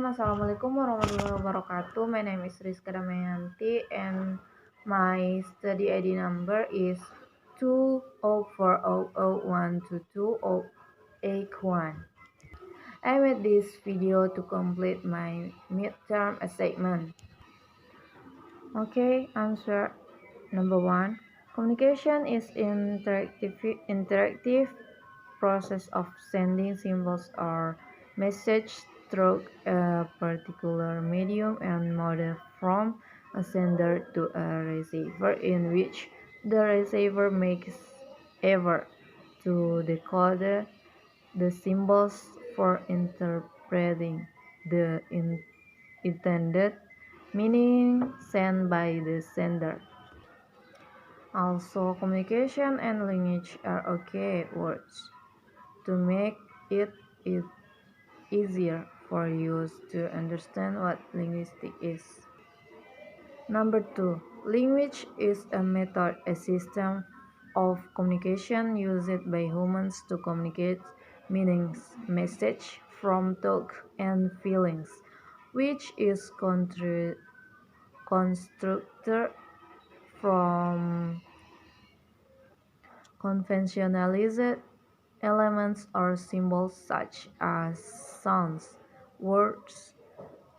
Assalamualaikum warahmatullahi wabarakatuh. My name is Rizka Damayanti and my study ID number is 20400122081. I made this video to complete my midterm assignment. Okay, answer number 1. Communication is interactive process of sending symbols or message through a particular medium and mode from a sender to a receiver, in which the receiver makes effort to decode the symbols for interpreting the intended meaning sent by the sender. Also, communication and language are okay words to make it easier for you to understand what linguistic is. Number 2. Language is a method, a system of communication used by humans to communicate meanings, message from thought and feelings, which is constructed from conventionalized elements or symbols such as sounds, words,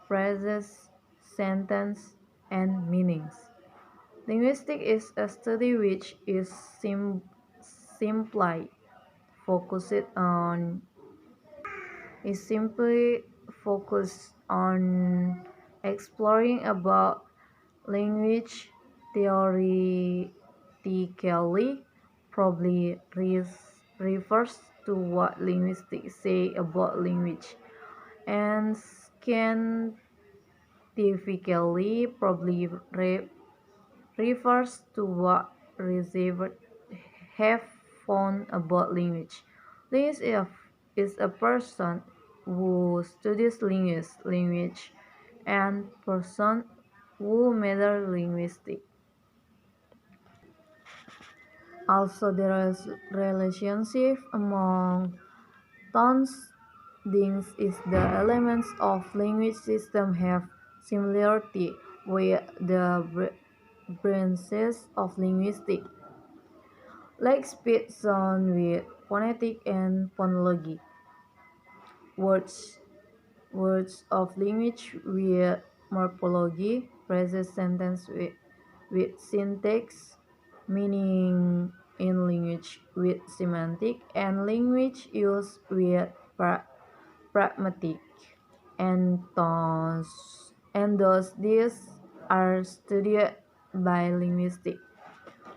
phrases, sentences, and meanings. Linguistics is a study which is simply focused on is simply focused on exploring about language theoretically. Probably refers to what linguists say about language, and scientifically probably refers to what receivers have found about language. Linguist is a person who studies language, and person who measure linguistics. Also, there is relationship among tones. Things is the elements of language system have similarity with the branches of linguistics, like speech, sound with phonetic and phonology. Words words of language with morphology, phrases, sentence with syntax, meaning in language with semantic, and language use with pragmatic. And thus these are studied by linguistics.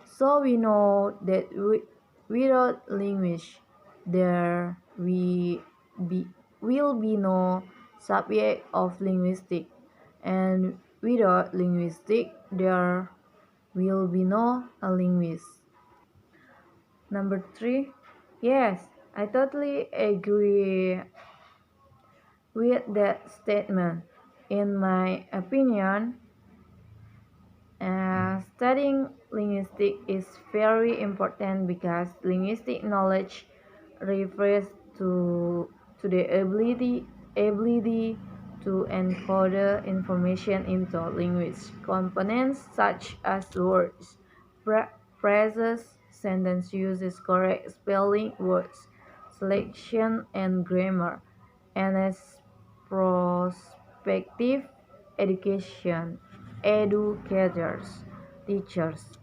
So we know that without language, there will be no subject of linguistics, and without linguistics, there will be no linguist. Number 3, yes, I totally agree with that statement. In my opinion, studying linguistics is very important because linguistic knowledge refers to the ability to encode information into language components such as words, phrases, sentence uses, correct spelling, words selection, and grammar, and as prospective educators, teachers.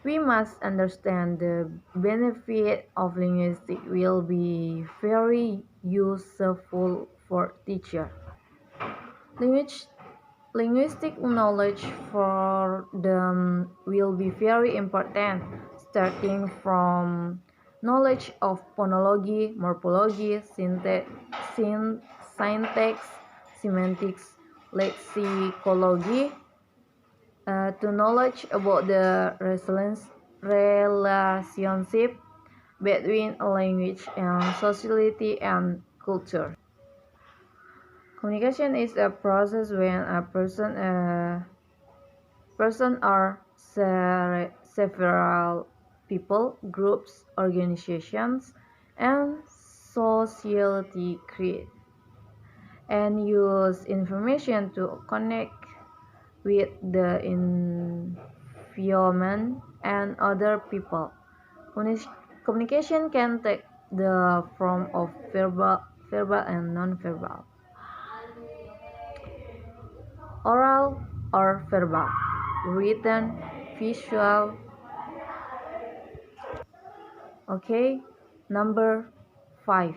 We must understand the benefit of linguistics will be very useful for teacher. Language, linguistic knowledge for them will be very important, starting from knowledge of phonology, morphology, syntax, semantics, lexicology, to knowledge about the relationship between a language and society and culture. Communication is a process when a person or several people, groups, organizations, and society create and use information to connect with the environment and other people. Communication can take the form of verbal and non-verbal, oral or verbal, written, visual. Okay, number 5.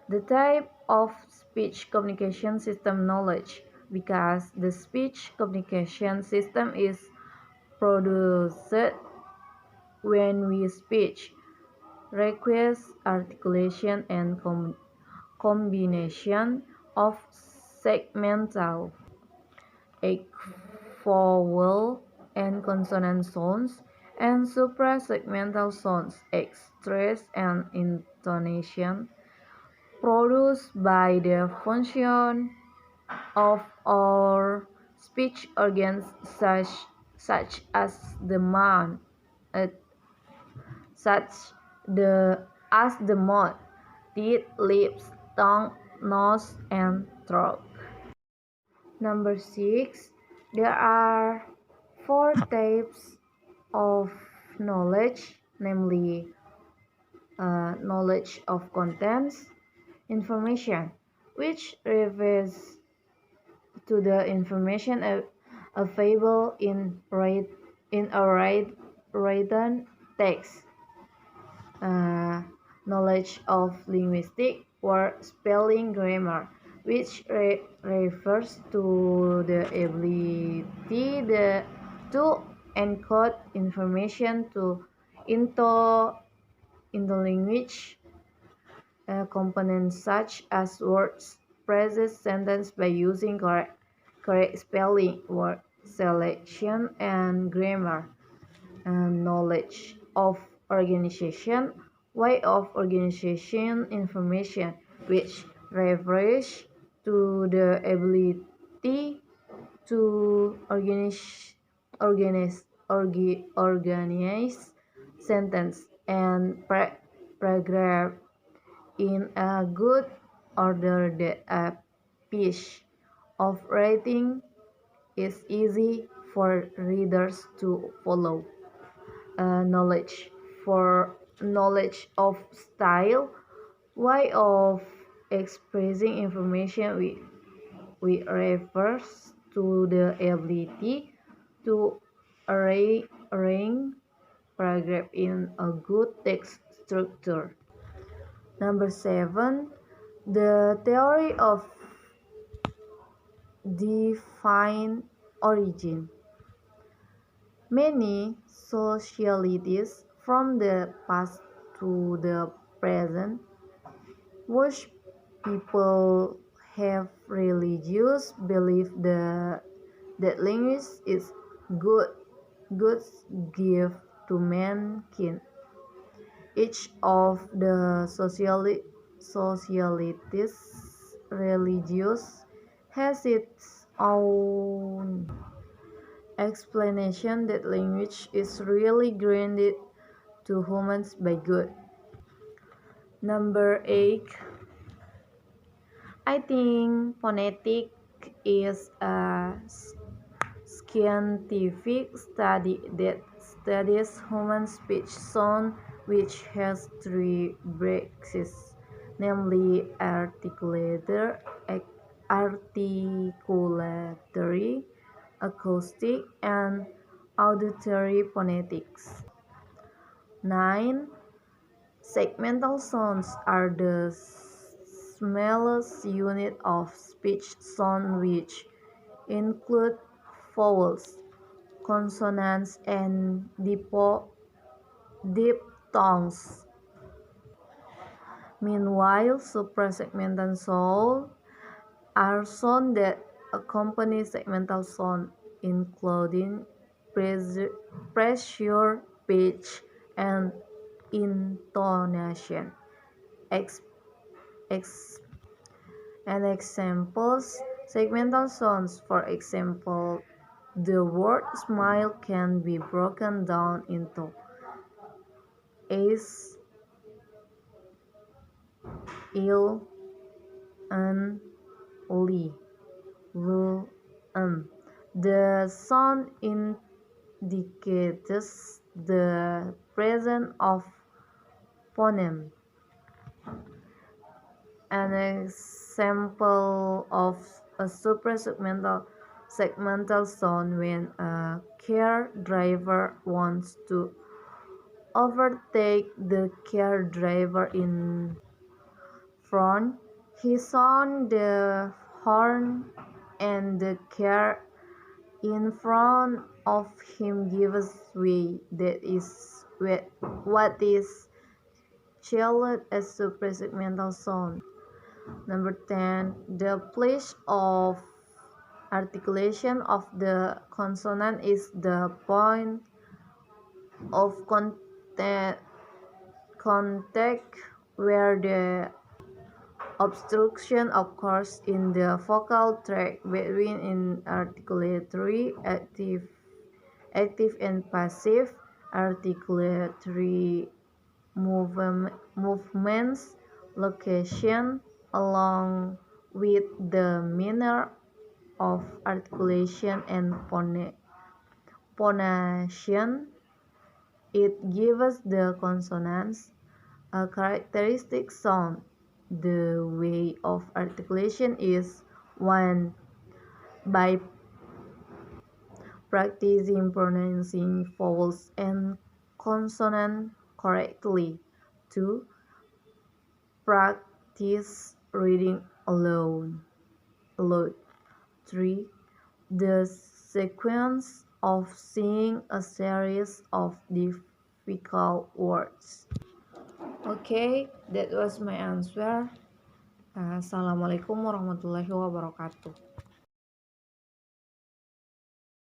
The type of speech communication system knowledge, because the speech communication system is produced when we speak, requires articulation and combination of segmental, vowel, and consonant sounds, and suprasegmental sounds, stress and intonation, produced by the function of our speech organs such as the mouth, uh, such as the mouth, teeth, lips, tongue, nose, and throat. Number 6. There are four types of knowledge, namely knowledge of contents, information, which refers to the information available in a written text. uh, Knowledge of linguistic or spelling grammar, which refers to the ability to encode information into language components such as words, phrases, sentences by using correct spelling, word selection, and grammar. And knowledge of organization, way of organization information, which refers to the ability to organize sentence and paragraph in a good order that a piece of writing is easy for readers to follow. Knowledge for knowledge of style, way of expressing information, we refers to the ability to arrange paragraph in a good text structure. Number 7. The theory of defined origin. Many societies from the past to the present, which people have religious belief that language is God's gift to mankind. Each of the societies religious has its own explanation that language is really granted to humans by God. Number 8. I think phonetic is a scientific study that studies human speech sound, which has three branches, namely articulatory, acoustic, and auditory phonetics. 9. Segmental sounds are the smallest unit of speech sound, which include vowels, consonants, and diphthongs. Meanwhile, suprasegmental sounds are sounds that accompany segmental sound, including pressure, pitch, and intonation. Ex- ex- and examples: segmental sounds, for example, the word smile can be broken down into s, il, and li, lu, The sound indicates the presence of phoneme. An example of a segmental sound when a car driver wants to overtake the car driver in front. He sounds the horn and the car in front of him gives way. That is what is called a suprasegmental sound. Number 10. The place of articulation of the consonant is the point of contact where the obstruction occurs in the vocal tract between inarticulatory active and passive articulatory movements location along with the manner of articulation and phonation. It gives the consonants a characteristic sound. The way of articulation is 1. By practicing pronouncing vowels and consonants correctly. 2. Practice reading aloud. 3. The sequence of singing a series of difficult words. Okay, that was my answer. Assalamualaikum warahmatullahi wabarakatuh.